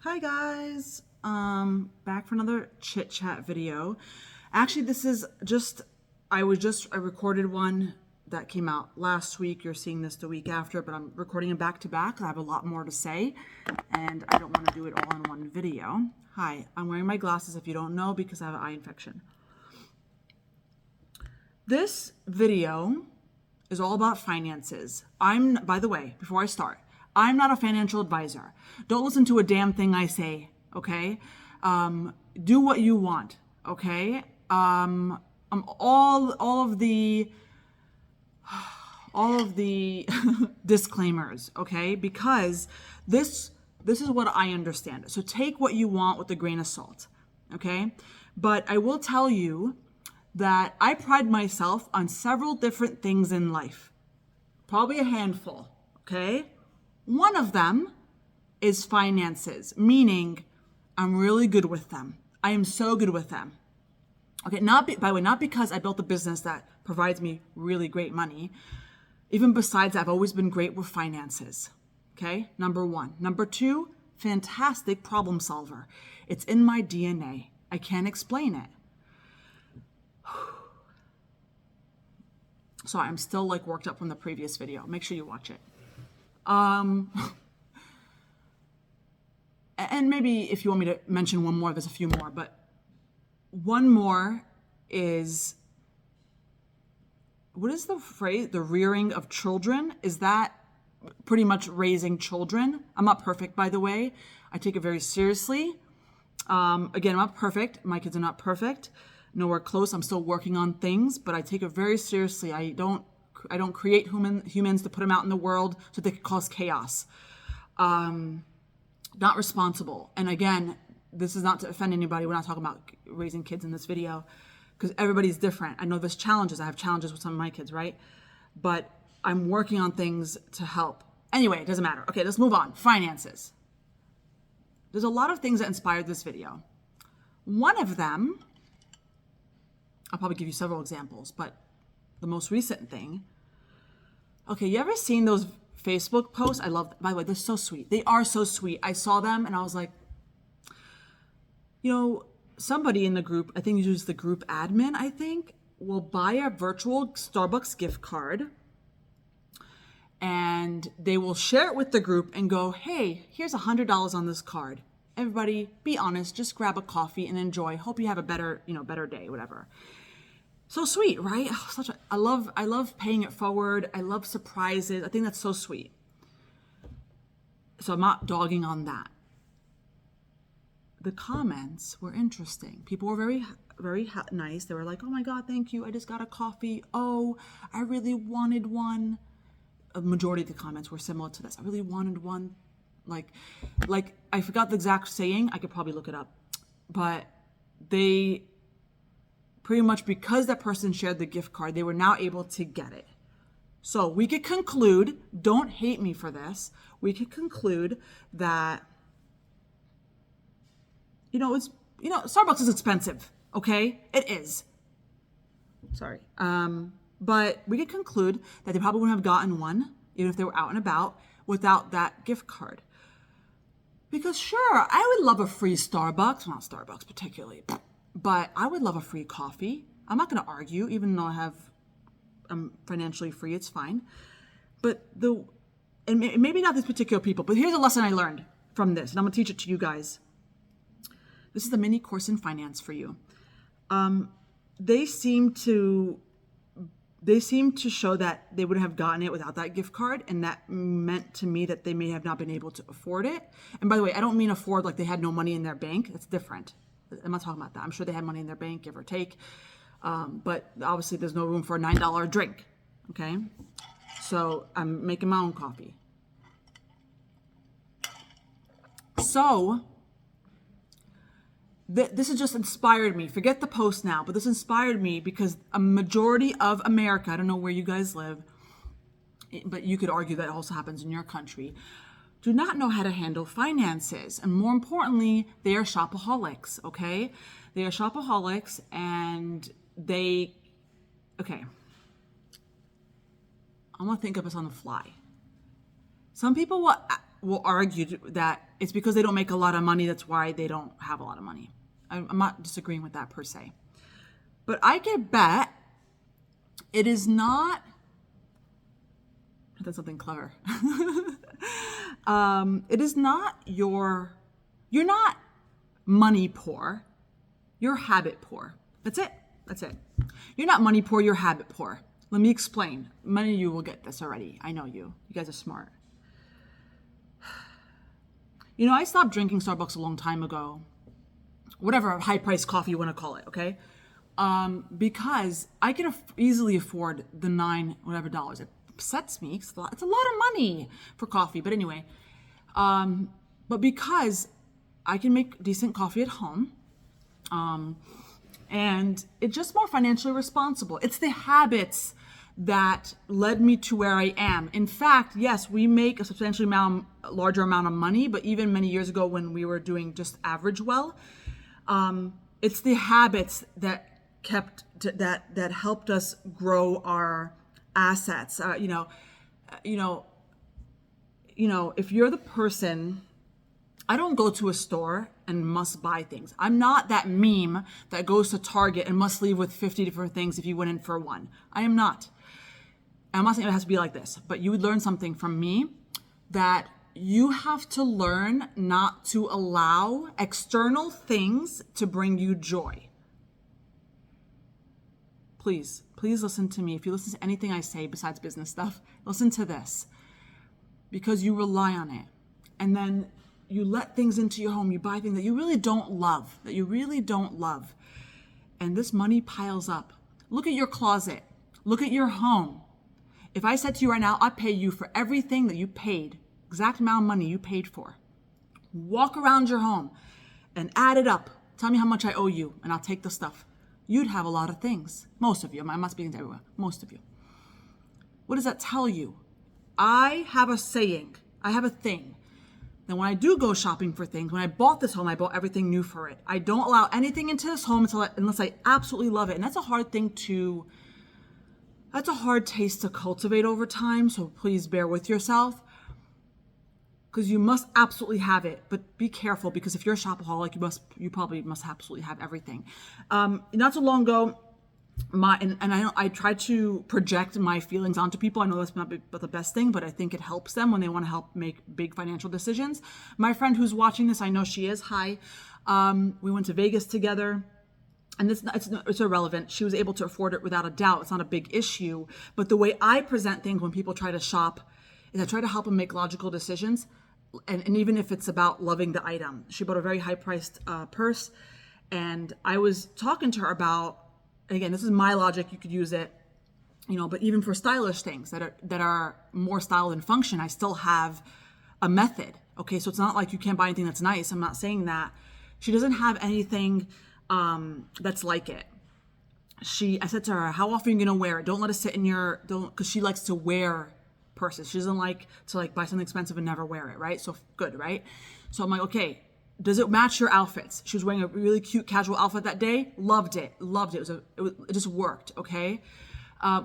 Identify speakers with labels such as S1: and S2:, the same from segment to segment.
S1: Hi guys, back for another chit chat video. Actually, this is just, I recorded one that came out last week. You're seeing this the week after, but I'm recording it back to back. I have a lot more to say and I don't want to do it all in one video. Hi, I'm wearing my glasses if you don't know because I have an eye infection. This video is all about finances. By the way, before I start, I'm not a financial advisor. Don't listen to a damn thing I say, okay? Do what you want, okay? All of the disclaimers, okay? Because this is what I understand. So take what you want with a grain of salt, okay? But I will tell you that I pride myself on several different things in life. Probably a handful, okay? One of them is finances, meaning I'm really good with them. I am so good with them. Okay, by the way, not because I built a business that provides me really great money. Even besides that, I've always been great with finances. Okay, number one. Number two, fantastic problem solver. It's in my DNA. I can't explain it. Sorry, I'm still like worked up from the previous video. Make sure you watch it. And maybe if you want me to mention one more, there's a few more, but one more is, what is the phrase? The rearing of children? Is that pretty much raising children? I'm not perfect, by the way. I take it very seriously. Again, I'm not perfect. My kids are not perfect. Nowhere close. I'm still working on things, but I take it very seriously. I don't create humans to put them out in the world so they could cause chaos. Not responsible. And again, this is not to offend anybody. We're not talking about raising kids in this video because everybody's different. I know there's challenges. I have challenges with some of my kids, right? But I'm working on things to help. Anyway, it doesn't matter. Okay, let's move on. Finances. There's a lot of things that inspired this video. One of them, I'll probably give you several examples, but the most recent thing. Okay, you ever seen those Facebook posts? I love, by the way, they're so sweet. They are so sweet. I saw them and I was like, somebody in the group, I think usually the group admin, I think, will buy a virtual Starbucks gift card and they will share it with the group and go, hey, here's $100 on this card. Everybody, be honest, just grab a coffee and enjoy. Hope you have a better day, whatever. So sweet, right? I love paying it forward. I love surprises. I think that's so sweet. So I'm not dogging on that. The comments were interesting. People were very, very nice. They were like, oh my God, thank you. I just got a coffee. Oh, I really wanted one. A majority of the comments were similar to this. I really wanted one. Like I forgot the exact saying. I could probably look it up. But they pretty much, because that person shared the gift card, they were now able to get it. So we could conclude, don't hate me for this, we could conclude that, Starbucks is expensive, okay? It is. Sorry. But we could conclude that they probably wouldn't have gotten one, even if they were out and about, without that gift card. Because sure, I would love a free Starbucks, not Starbucks particularly, but I would love a free coffee. I'm not going to argue, even though I'm financially free, it's fine. But and maybe not these particular people, but here's a lesson I learned from this, and I'm going to teach it to you guys. This is a mini course in finance for you. They seem to show that they would have gotten it without that gift card, and that meant to me that they may have not been able to afford it. And by the way, I don't mean afford like they had no money in their bank. That's different. I'm not talking about that. I'm sure they had money in their bank, give or take. But obviously there's no room for a $9 drink, okay? So I'm making my own coffee. So this has just inspired me. Forget the post now, but this inspired me because a majority of America, I don't know where you guys live, but you could argue that also happens in your country, do not know how to handle finances. And more importantly, they are shopaholics, okay? They are shopaholics and okay. I'm gonna think of this on the fly. Some people will argue that it's because they don't make a lot of money. That's why they don't have a lot of money. I'm not disagreeing with that per se. But I can bet it is not, that's something clever. It is not you're not money poor, you're habit poor. That's it. You're not money poor, you're habit poor. Let me explain. Many of you will get this already. I know you. You guys are smart. I stopped drinking Starbucks a long time ago. Whatever high-priced coffee you want to call it, okay? Because I can easily afford the $9 whatever dollars. It upsets me. It's a lot of money for coffee. But anyway, but because I can make decent coffee at home, and it's just more financially responsible. It's the habits that led me to where I am. In fact, yes, we make a substantially larger amount of money, but even many years ago when we were doing just average well, it's the habits that that helped us grow our assets. If you're the person, I don't go to a store and must buy things. I'm not that meme that goes to Target and must leave with 50 different things if you went in for one. I am not. I'm not saying it has to be like this, but you would learn something from me that you have to learn not to allow external things to bring you joy. Please listen to me. If you listen to anything I say besides business stuff, listen to this. Because you rely on it. And then you let things into your home. You buy things that you really don't love. And this money piles up. Look at your closet. Look at your home. If I said to you right now, I pay you for everything that you paid, exact amount of money you paid for. Walk around your home and add it up. Tell me how much I owe you, and I'll take the stuff. You'd have a lot of things. Most of you. I'm not speaking to everyone. Most of you. What does that tell you? I have a saying. I have a thing. Then when I do go shopping for things, when I bought this home, I bought everything new for it. I don't allow anything into this home unless I absolutely love it. And that's a hard taste to cultivate over time. So please bear with yourself. Because you must absolutely have it, but be careful, because if you're a shopaholic, you probably must absolutely have everything. Not so long ago, I try to project my feelings onto people. I know that's not the best thing, but I think it helps them when they want to help make big financial decisions. My friend who's watching this, I know she is. Hi, we went to Vegas together. And it's irrelevant. She was able to afford it without a doubt. It's not a big issue. But the way I present things when people try to shop is I try to help them make logical decisions. And even if it's about loving the item. She bought a very high-priced purse. And I was talking to her about, again, this is my logic. You could use it, but even for stylish things that are more style than function, I still have a method. Okay, so it's not like you can't buy anything that's nice. I'm not saying that. She doesn't have anything that's like it. I said to her, how often are you gonna wear it? Don't let it sit in because she likes to wear purses. She doesn't like to buy something expensive and never wear it, right? So good, right? So I'm like, okay, does it match your outfits? She was wearing a really cute casual outfit that day. Loved it. It just worked, okay?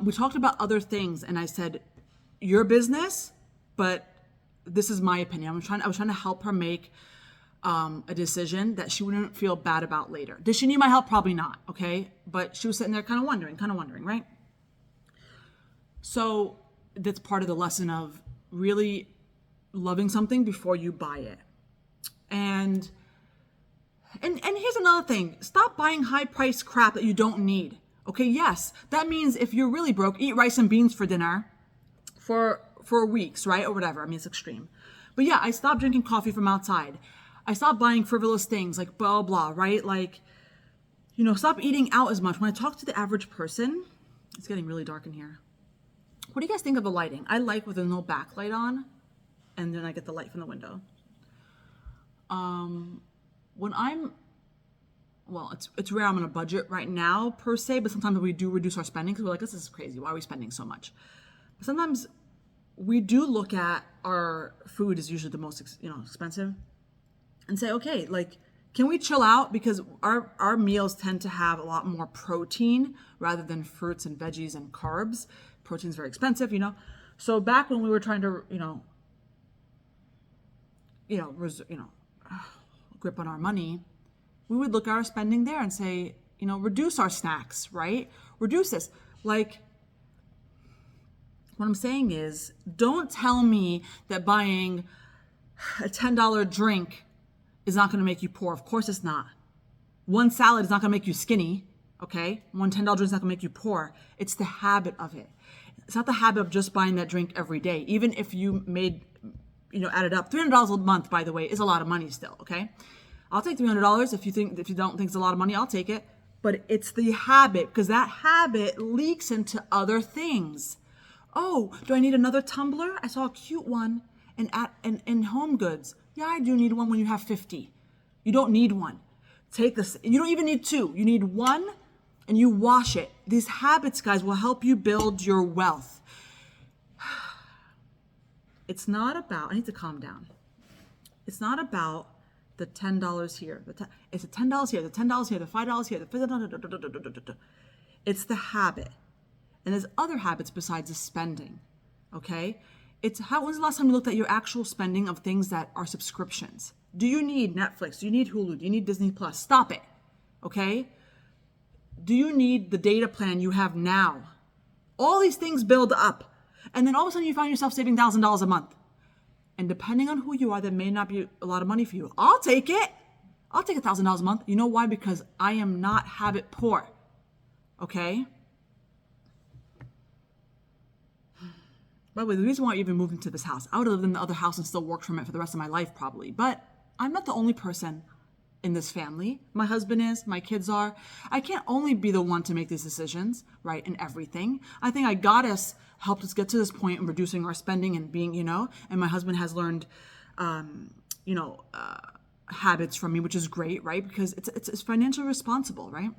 S1: We talked about other things, and I said, your business, but this is my opinion. I was trying to help her make a decision that she wouldn't feel bad about later. Did she need my help? Probably not, okay? But she was sitting there kind of wondering, right? So that's part of the lesson of really loving something before you buy it. And here's another thing. Stop buying high-priced crap that you don't need. Okay, yes, that means if you're really broke, eat rice and beans for dinner for weeks, right? Or whatever. I mean, it's extreme. But yeah, I stopped drinking coffee from outside. I stopped buying frivolous things like blah, blah, right? Stop eating out as much. When I talk to the average person, it's getting really dark in here. What do you guys think of the lighting? I like with a no backlight on, and then I get the light from the window. It's rare I'm on a budget right now per se, but sometimes we do reduce our spending because we're like, this is crazy. Why are we spending so much? But sometimes we do look at our food is usually the most, expensive, and say, okay, can we chill out? Because our meals tend to have a lot more protein rather than fruits and veggies and carbs. Protein's very expensive, So back when we were trying to, grip on our money, we would look at our spending there and say, reduce our snacks, right? Reduce this. Like, what I'm saying is, don't tell me that buying a $10 drink is not going to make you poor. Of course it's not. One salad is not going to make you skinny, okay? One $10 drink is not going to make you poor. It's the habit of it. It's not the habit of just buying that drink every day. Even if you added up, $300 a month, by the way, is a lot of money still, okay? I'll take $300. If you don't think it's a lot of money, I'll take it. But it's the habit, because that habit leaks into other things. Oh, do I need another tumbler? I saw a cute one in Home Goods. Yeah, I do need one when you have 50. You don't need one. Take this. You don't even need two. You need one, and you wash it. These habits, guys, will help you build your wealth. It's not about, I need to calm down. It's not about the $10 here. It's the $10 here, the $10 here, the $5 here, the it's the habit. And there's other habits besides the spending, okay? When's the last time you looked at your actual spending of things that are subscriptions? Do you need Netflix? Do you need Hulu? Do you need Disney Plus? Stop it, okay? Do you need the data plan you have now? All these things build up. And then all of a sudden you find yourself saving $1,000 a month. And depending on who you are, that may not be a lot of money for you. I'll take it. I'll take $1,000 a month. You know why? Because I am not habit poor, okay? By the way, the reason why I even moved into this house, I would have lived in the other house and still worked from it for the rest of my life probably. But I'm not the only person in this family. My husband is, my kids are. I can't only be the one to make these decisions, right, in everything. I think God has helped us get to this point in reducing our spending and being, and my husband has learned, habits from me, which is great, right? Because it's financially responsible, right?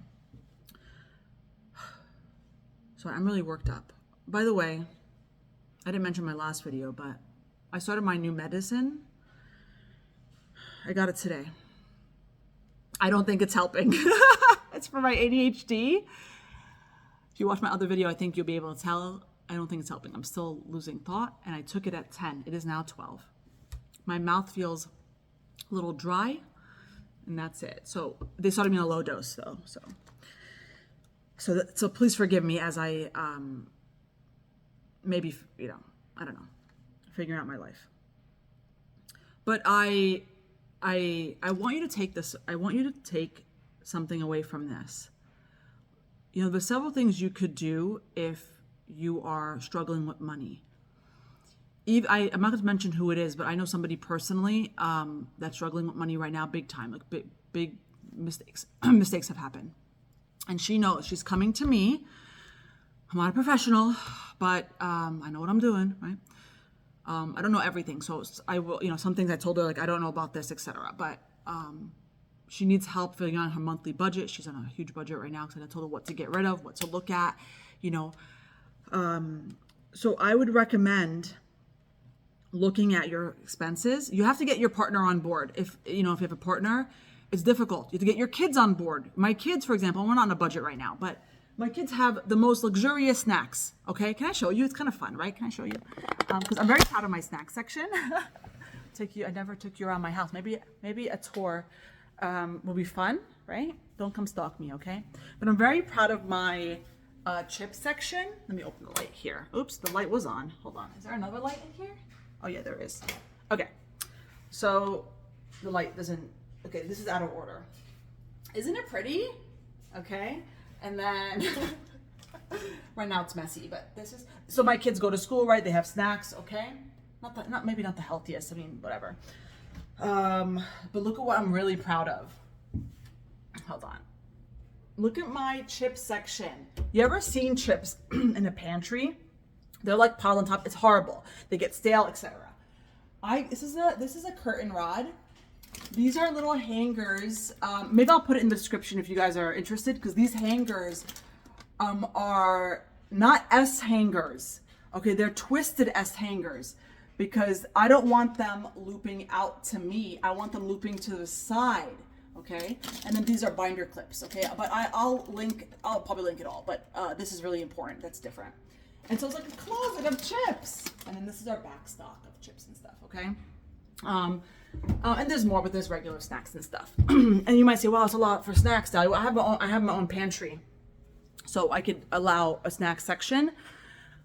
S1: So I'm really worked up. By the way, I didn't mention my last video, but I started my new medicine. I got it today. I don't think it's helping. It's for my ADHD. If you watch my other video, I think you'll be able to tell. I don't think it's helping. I'm still losing thought, and I took it at 10. It is now 12. My mouth feels a little dry, and that's it. So they started me on a low dose, though. So please forgive me as I maybe, I don't know, figuring out my life. But I want you to take this. I want you to take something away from this. There's several things you could do if you are struggling with money. I'm not going to mention who it is, but I know somebody personally that's struggling with money right now, big time. Like big mistakes. Mistakes have happened, and she knows. She's coming to me. I'm not a professional, but I know what I'm doing, right? I don't know everything, so I will, some things I told her, like, I don't know about this, etc. But she needs help filling out her monthly budget. She's on a huge budget right now because I told her what to get rid of, what to look at, So I would recommend looking at your expenses. You have to get your partner on board. If you have a partner, it's difficult. You have to get your kids on board. My kids, for example, we're not on a budget right now, but my kids have the most luxurious snacks, okay? Can I show you? It's kind of fun, right? Can I show you? Because I'm very proud of my snack section. I never took you around my house. Maybe a tour will be fun, right? Don't come stalk me, okay? But I'm very proud of my chip section. Let me open the light here. Oops, the light was on. Hold on. Is there another light in here? Oh, yeah, there is. Okay. So the light doesn't... Okay, this is out of order. Isn't it pretty? Okay. And then, right now it's messy, but so my kids go to school, right? They have snacks, okay? Maybe not the healthiest, whatever. But look at what I'm really proud of. Hold on. Look at my chip section. You ever seen chips in a pantry? They're like piled on top. It's horrible. They get stale, etc. This is a curtain rod. These are little hangers. Maybe I'll put it in the description if you guys are interested, because these hangers are not S hangers. Okay, they're twisted S hangers because I don't want them looping out to me. I want them looping to the side. Okay, and then these are binder clips. Okay, but I'll probably link it all. But this is really important. That's different. And so it's like a closet of chips. And then this is our back stock of chips and stuff. Okay. And there's more, but there's regular snacks and stuff. And you might say, well, it's a lot for snacks, Dad. Well, I have my own pantry. So I could allow a snack section.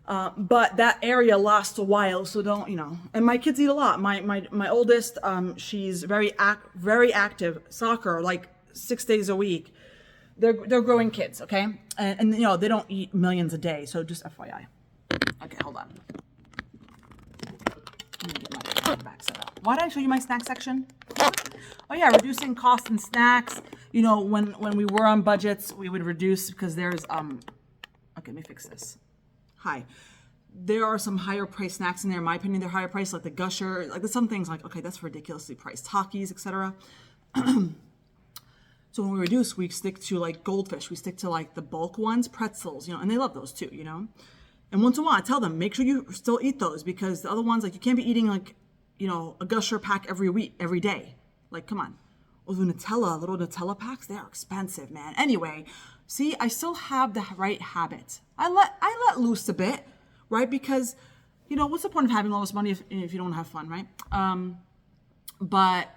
S1: But that area lasts a while, so don't, and my kids eat a lot. My oldest, she's very active, soccer, like 6 days a week. They're growing kids, okay? And they don't eat millions a day, so just FYI. Okay, hold on. Let me get my back set up. Why did I show you my snack section? Oh yeah, reducing costs in snacks. When we were on budgets, we would reduce because there's okay, let me fix this. Hi. There are some higher priced snacks in there. In my opinion, they're higher priced, like the Gusher. Like there's some things like, okay, that's ridiculously priced. Takis, etc. So when we reduce, we stick to like Goldfish. We stick to like the bulk ones, pretzels, and they love those too, And once in a while, I tell them, make sure you still eat those because the other ones, like you can't be eating like, a Gusher pack every day. Like, come on. Or the little Nutella packs, they are expensive, man. Anyway, see, I still have the right habit. I let loose a bit, right? Because, what's the point of having all this money if you don't have fun, right? But,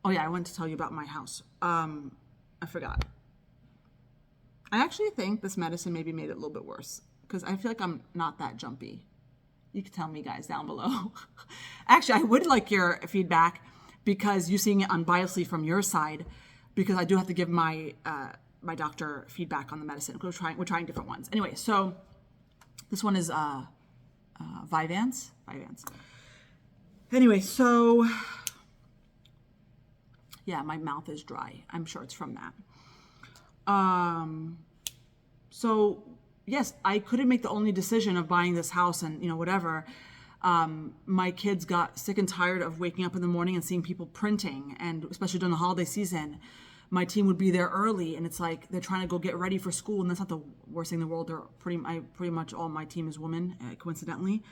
S1: oh yeah, I wanted to tell you about my house. I forgot. I actually think this medicine maybe made it a little bit worse because I feel like I'm not that jumpy. You can tell me guys down below. Actually, I would like your feedback because you're seeing it unbiasedly from your side because I do have to give my my doctor feedback on the medicine. We're trying different ones. Anyway, so this one is Vyvanse. Anyway, so yeah, my mouth is dry. I'm sure it's from that. So yes, I couldn't make the only decision of buying this house and whatever. My kids got sick and tired of waking up in the morning and seeing people printing, and especially during the holiday season, my team would be there early, and it's like they're trying to go get ready for school, and that's not the worst thing in the world. They're pretty much all my team is women, coincidentally,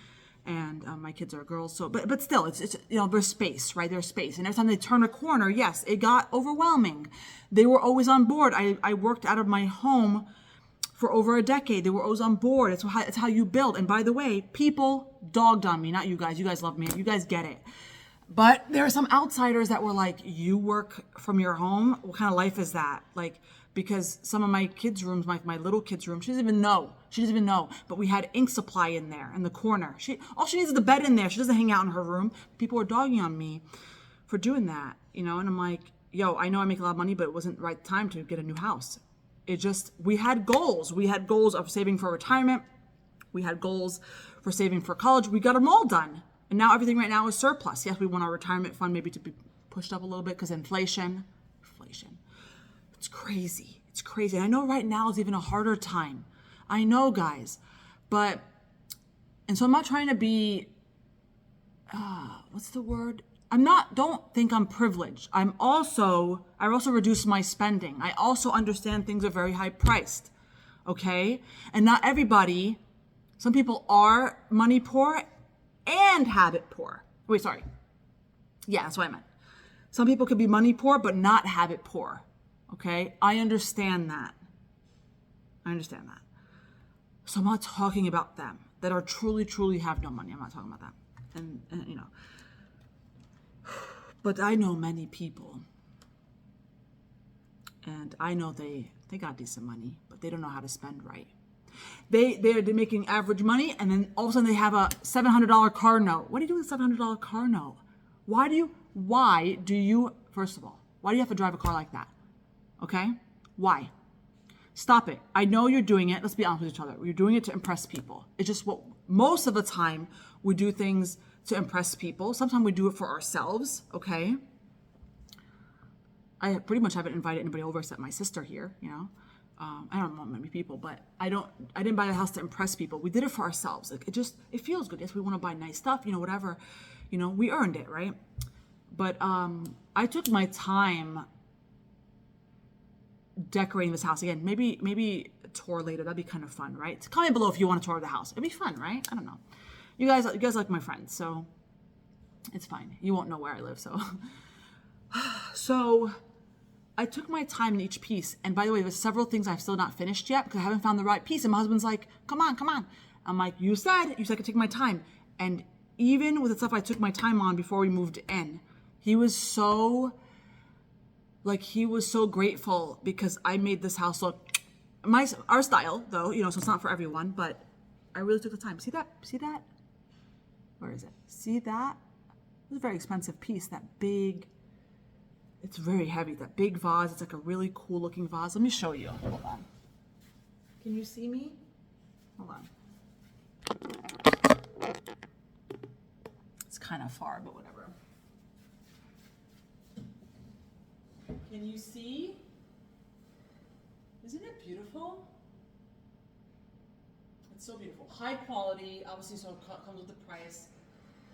S1: and my kids are girls. So, but still, it's there's space, right? There's space, and every time they turn a corner, yes, it got overwhelming. They were always on board. I worked out of my home for over a decade. They were always on board. It's how you build. And by the way, people dogged on me, not you guys. You guys love me. You guys get it. But there are some outsiders that were like, you work from your home? What kind of life is that? Like, because some of my kids' rooms, my little kids' room, she doesn't even know. But we had ink supply in there in the corner. All she needs is the bed in there. She doesn't hang out in her room. People were dogging on me for doing that, and I'm like, yo, I know I make a lot of money, but it wasn't the right time to get a new house. We had goals. We had goals of saving for retirement. We had goals for saving for college. We got them all done. And now everything right now is surplus. Yes, we want our retirement fund maybe to be pushed up a little bit because inflation. It's crazy. And I know right now is even a harder time. I know, guys. And so I'm not trying to be, what's the word? Don't think I'm privileged. I also reduce my spending. I also understand things are very high priced. Okay? And not everybody, some people are money poor and habit poor. Wait, sorry. Yeah, that's what I meant. Some people could be money poor, but not habit poor. Okay? I understand that. So I'm not talking about them that are truly have no money. I'm not talking about that. And but I know many people, and I know they got decent money, but they don't know how to spend right. They're making average money, and then all of a sudden they have a $700 car note. What do you do with a $700 car note? Why do you, first of all, why do you have to drive a car like that? Okay? Why? Stop it. I know you're doing it. Let's be honest with each other. You're doing it to impress people. It's just what most of the time we do things to impress people. Sometimes we do it for ourselves, okay? I pretty much haven't invited anybody over except my sister here, I don't know many people, but I didn't buy the house to impress people. We did it for ourselves. Like it feels good. Yes, we want to buy nice stuff, whatever. We earned it, right? But I took my time decorating this house. Again, maybe a tour later. That'd be kind of fun, right? Comment below if you want a tour of the house. It'd be fun, right? I don't know. You guys like my friends, so it's fine. You won't know where I live, so. So I took my time in each piece. And by the way, there's several things I've still not finished yet because I haven't found the right piece. And my husband's like, come on. I'm like, you said I could take my time. And even with the stuff I took my time on before we moved in, He was so, like, he was so grateful because I made this house look our style, though, you know, so it's not for everyone, but I really took the time. See that? See that? Where is it? See that? It's a very expensive piece, that big, it's very heavy, that big vase. It's like a really cool looking vase. Let me show you. Hold on. Can you see me? Hold on. It's kind of far, but whatever. Can you see? Isn't it beautiful? It's so beautiful. High quality, obviously, so it comes with the price.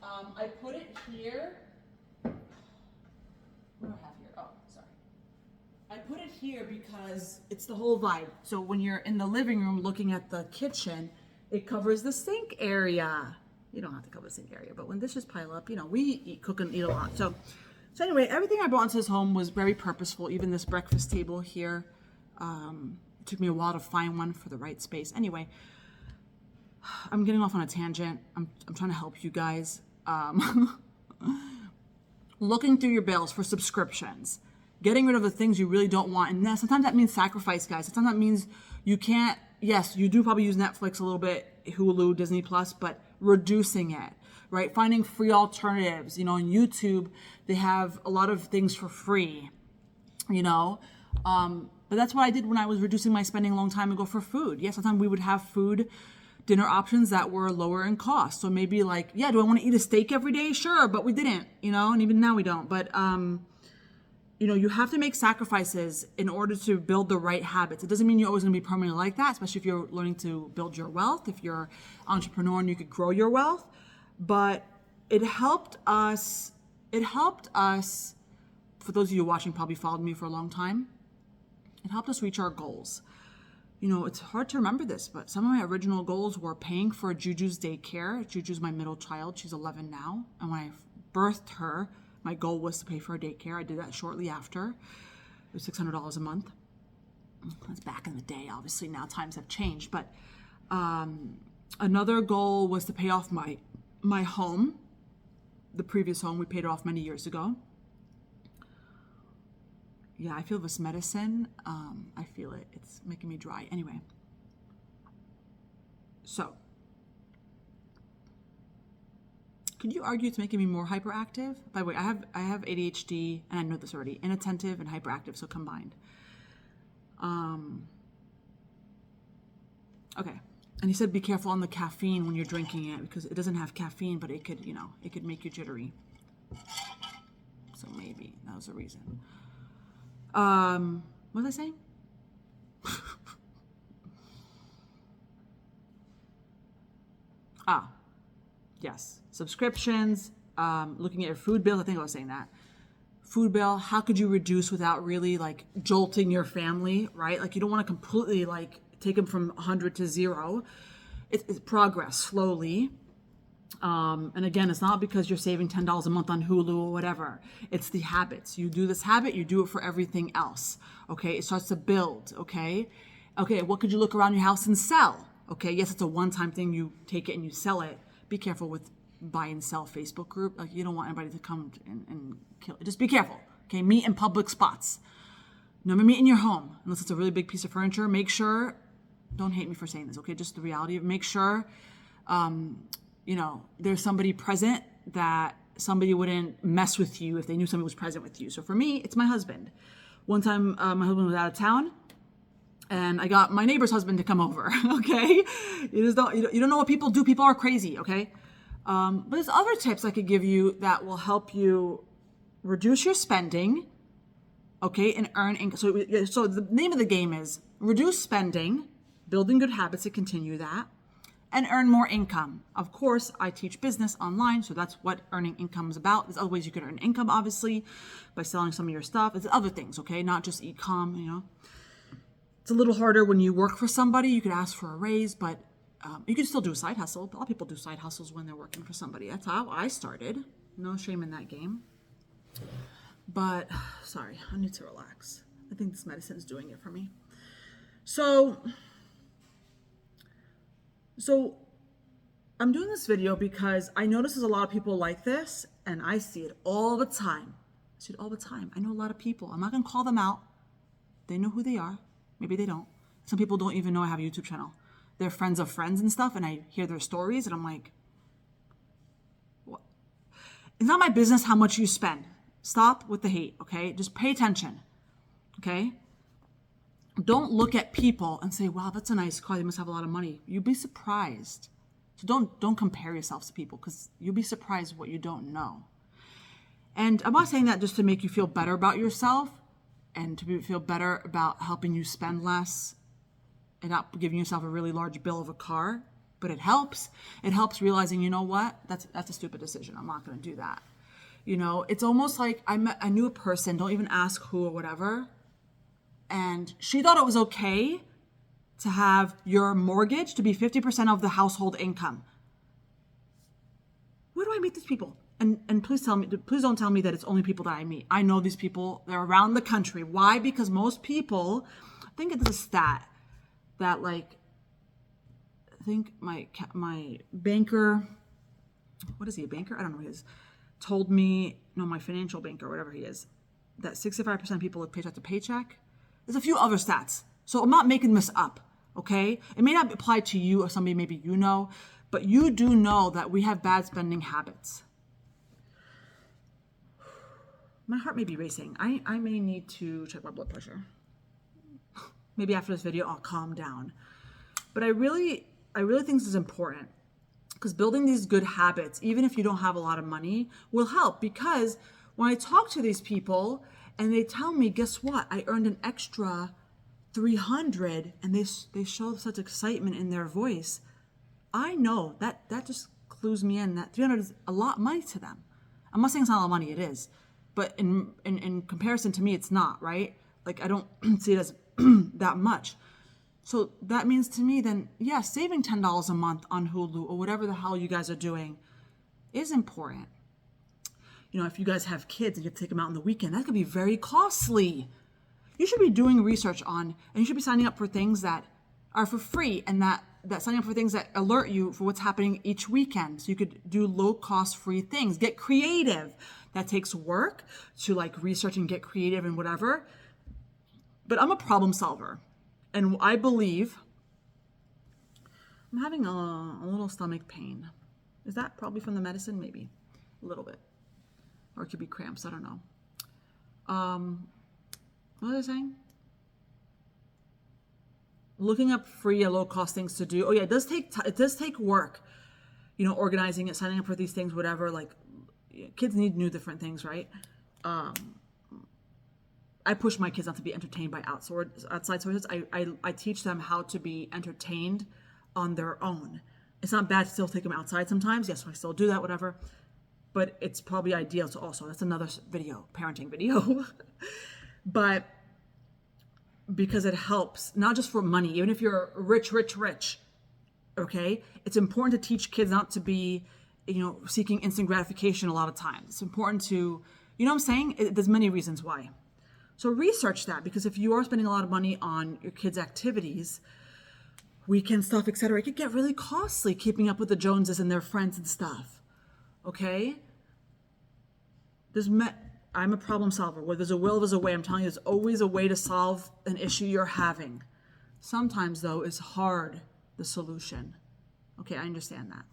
S1: I put it here. What do I have here? Oh, sorry. I put it here because it's the whole vibe. So when you're in the living room looking at the kitchen, it covers the sink area. You don't have to cover the sink area, but when dishes pile up, you know, we cook and eat a lot. So anyway, everything I brought into this home was very purposeful. Even this breakfast table here. It took me a while to find one for the right space. Anyway, I'm getting off on a tangent. I'm trying to help you guys. Looking through your bills for subscriptions, getting rid of the things you really don't want. And sometimes that means sacrifice, guys. Sometimes that means you can't, yes, you do probably use Netflix a little bit, Hulu, Disney Plus, but reducing it, right? Finding free alternatives. You know, on YouTube, they have a lot of things for free, you know. But that's what I did when I was reducing my spending a long time ago for food. Yeah, sometimes we would have dinner options that were lower in cost. So maybe like, yeah, do I want to eat a steak every day? Sure, but we didn't, you know, and even now we don't. But, you know, you have to make sacrifices in order to build the right habits. It doesn't mean you're always going to be permanently like that, especially if you're learning to build your wealth, if you're an entrepreneur and you could grow your wealth. But it helped us, for those of you watching probably followed me for a long time, it helped us reach our goals. You know, it's hard to remember this, but some of my original goals were paying for Juju's daycare. Juju's my middle child. She's 11 now. And when I birthed her, my goal was to pay for her daycare. I did that shortly after. It was $600 a month. That's back in the day. Obviously, now times have changed. But another goal was to pay off my home. The previous home, we paid it off many years ago. Yeah, I feel this medicine. I feel it. It's making me dry. Anyway. So, could you argue it's making me more hyperactive? By the way, I have ADHD, and I know this already. Inattentive and hyperactive, so combined. Okay. And he said be careful on the caffeine when you're drinking it because it doesn't have caffeine, but it could, you know, it could make you jittery. So maybe that was the reason. What was I saying? Yes. Subscriptions, looking at your food bill. I think I was saying that. Food bill, how could you reduce without really like jolting your family, right? Like you don't want to completely like take them from 100 to 0. It's progress slowly. And again, it's not because you're saving $10 a month on Hulu or whatever. It's the habits. You do this habit, you do it for everything else. Okay, it starts to build. Okay, what could you look around your house and sell? Okay, yes, it's a one-time thing. You take it and you sell it. Be careful with buy and sell Facebook group. Like you don't want anybody to come and kill. Just be careful. Okay, meet in public spots. Never meet in your home unless it's a really big piece of furniture. Make sure. Don't hate me for saying this. Okay, just the reality of make sure. You know, there's somebody present that somebody wouldn't mess with you if they knew somebody was present with you. So for me, it's my husband. One time, my husband was out of town, and I got my neighbor's husband to come over. Okay, you don't know what people do. People are crazy. Okay, but there's other tips I could give you that will help you reduce your spending. Okay, and earn income. So the name of the game is reduce spending, building good habits to continue that, and earn more income. Of course, I teach business online, so that's what earning income is about. There's other ways you can earn income, obviously, by selling some of your stuff. It's other things, okay? Not just e-com, you know. It's a little harder when you work for somebody. You could ask for a raise, but you can still do a side hustle. A lot of people do side hustles when they're working for somebody. That's how I started. No shame in that game. But, sorry, I need to relax. I think this medicine is doing it for me. So I'm doing this video because I notice there's a lot of people like this, and I see it all the time. I see it all the time. I know a lot of people. I'm not going to call them out. They know who they are. Maybe they don't. Some people don't even know I have a YouTube channel. They're friends of friends and stuff, and I hear their stories, and I'm like, what? It's not my business how much you spend. Stop with the hate, okay? Just pay attention, okay? Don't look at people and say, wow, that's a nice car. They must have a lot of money. You'd be surprised. So don't compare yourselves to people, because you'll be surprised what you don't know. And I'm not saying that just to make you feel better about yourself and to feel better about helping you spend less and not giving yourself a really large bill of a car, but it helps. It helps realizing, you know what? That's a stupid decision. I'm not going to do that. You know, it's almost like I knew a person, don't even ask who or whatever, and she thought it was okay to have your mortgage to be 50% of the household income. Where do I meet these people? And please don't tell me that it's only people that I meet. I know these people. They're around the country. Why? Because most people, I think it's a stat that I think my banker, what is he, a banker? I don't know who he is, told me, no, my financial banker, whatever he is, that 65% of people live paycheck to paycheck. There's a few other stats. So I'm not making this up, okay? It may not apply to you or somebody maybe you know, but you do know that we have bad spending habits. My heart may be racing. I may need to check my blood pressure. Maybe after this video, I'll calm down. But I really think this is important, because building these good habits, even if you don't have a lot of money, will help. Because when I talk to these people and they tell me, guess what? I earned an extra $300, and they show such excitement in their voice. I know that just clues me in that $300 is a lot of money to them. I'm not saying it's not a lot of money, it is. But in comparison to me, it's not, right? Like, I don't see it as that much. So that means to me then, yeah, saving $10 a month on Hulu or whatever the hell you guys are doing is important. You know, if you guys have kids and you have to take them out on the weekend, that could be very costly. You should be doing research on, and you should be signing up for things that are for free, and that signing up for things that alert you for what's happening each weekend. So you could do low cost free things. Get creative. That takes work to like research and get creative and whatever. But I'm a problem solver. And I believe I'm having a little stomach pain. Is that probably from the medicine? Maybe a little bit. Or it could be cramps. I don't know. What was I saying? Looking up free and low cost things to do. Oh yeah, it does take work. You know, organizing it, signing up for these things, whatever. Like, kids need new different things, right? I push my kids not to be entertained by outside sources. I teach them how to be entertained on their own. It's not bad to still take them outside sometimes. Yes, I still do that, whatever. But it's probably ideal to also, that's another video, parenting video. But because it helps, not just for money, even if you're rich, okay? It's important to teach kids not to be, you know, seeking instant gratification a lot of times. It's important to, you know what I'm saying? There's many reasons why. So research that, because if you are spending a lot of money on your kids' activities, weekend stuff, etc., it could get really costly keeping up with the Joneses and their friends and stuff, okay? I'm a problem solver. Where there's a will, there's a way. I'm telling you, there's always a way to solve an issue you're having. Sometimes, though, it's hard, the solution. Okay, I understand that.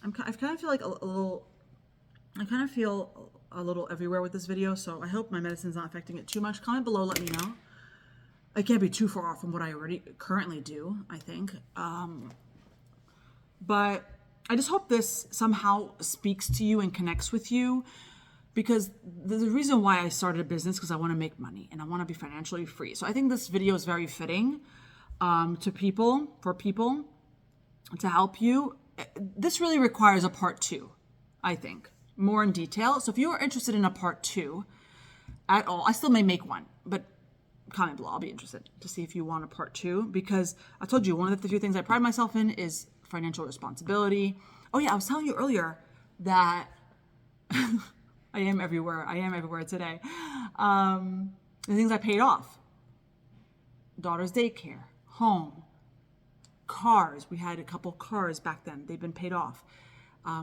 S1: I kind of feel like I kind of feel a little everywhere with this video, so I hope my medicine's not affecting it too much. Comment below, let me know. I can't be too far off from what I already currently do, I think. But I just hope this somehow speaks to you and connects with you, because the reason why I started a business, because I want to make money and I want to be financially free. So I think this video is very fitting for people to help you. This really requires a part 2, I think, more in detail. So if you are interested in a part 2 at all, I still may make one, but comment below. I'll be interested to see if you want a part 2, because I told you one of the few things I pride myself in is financial responsibility. Oh yeah, I was telling you earlier that I am everywhere today. The things I paid off: daughter's daycare, home, cars. We had a couple cars back then. They've been paid off.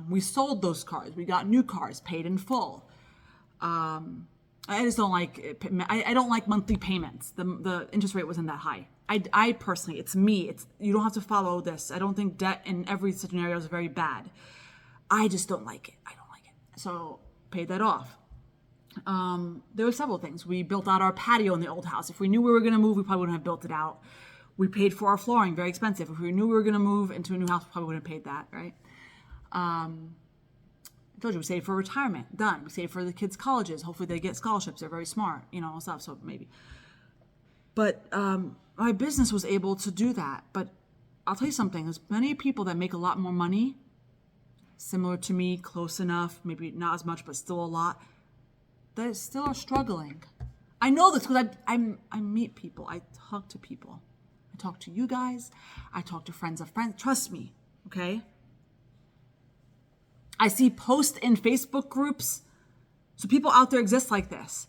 S1: We sold those cars. We got new cars, paid in full. I just don't like it. I don't like monthly payments. The interest rate wasn't that high. I personally, it's me. You don't have to follow this. I don't think debt in every scenario is very bad. I just don't like it. I don't like it. So paid that off. There were several things. We built out our patio in the old house. If we knew we were going to move, we probably wouldn't have built it out. We paid for our flooring, very expensive. If we knew we were going to move into a new house, we probably wouldn't have paid that, right? I told you, we saved for retirement, done. We saved for the kids' colleges. Hopefully they get scholarships. They're very smart, all stuff, so maybe. But my business was able to do that. But I'll tell you something. There's many people that make a lot more money, similar to me, close enough, maybe not as much, but still a lot, that still are struggling. I know this because I meet people. I talk to people. I talk to you guys. I talk to friends of friends. Trust me, okay? I see posts in Facebook groups. So people out there exist like this.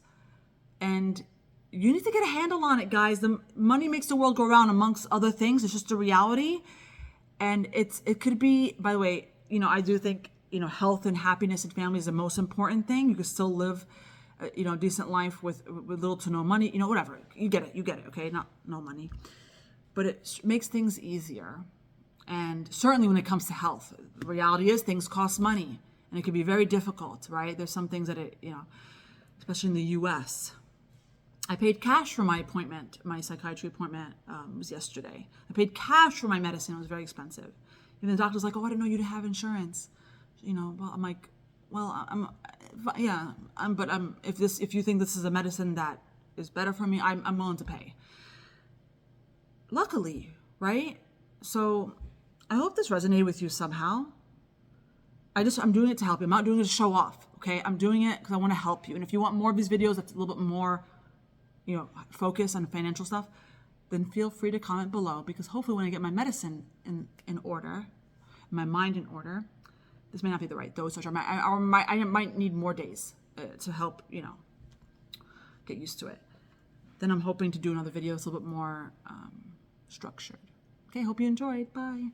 S1: And you need to get a handle on it, guys. The money makes the world go round, amongst other things. It's just a reality. And it could be, by the way, I do think, health and happiness and family is the most important thing. You can still live, a decent life with little to no money, whatever. You get it, okay? Not no money. But it makes things easier. And certainly when it comes to health, the reality is things cost money. And it can be very difficult, right? There's some things that especially in the U.S., I paid cash for my appointment, my psychiatry appointment was yesterday. I paid cash for my medicine. It was very expensive. And the doctor's like, oh, I didn't know you didn't have insurance. Well, I'm like, well, if you think this is a medicine that is better for me, I'm willing to pay. Luckily, right? So I hope this resonated with you somehow. I'm doing it to help you. I'm not doing it to show off, okay? I'm doing it because I want to help you. And if you want more of these videos that's a little bit more, focus on financial stuff, then feel free to comment below, because hopefully when I get my medicine in order, my mind in order, this may not be the right dosage. I might need more days to help, get used to it. Then I'm hoping to do another video that's a little bit more structured. Okay, hope you enjoyed. Bye.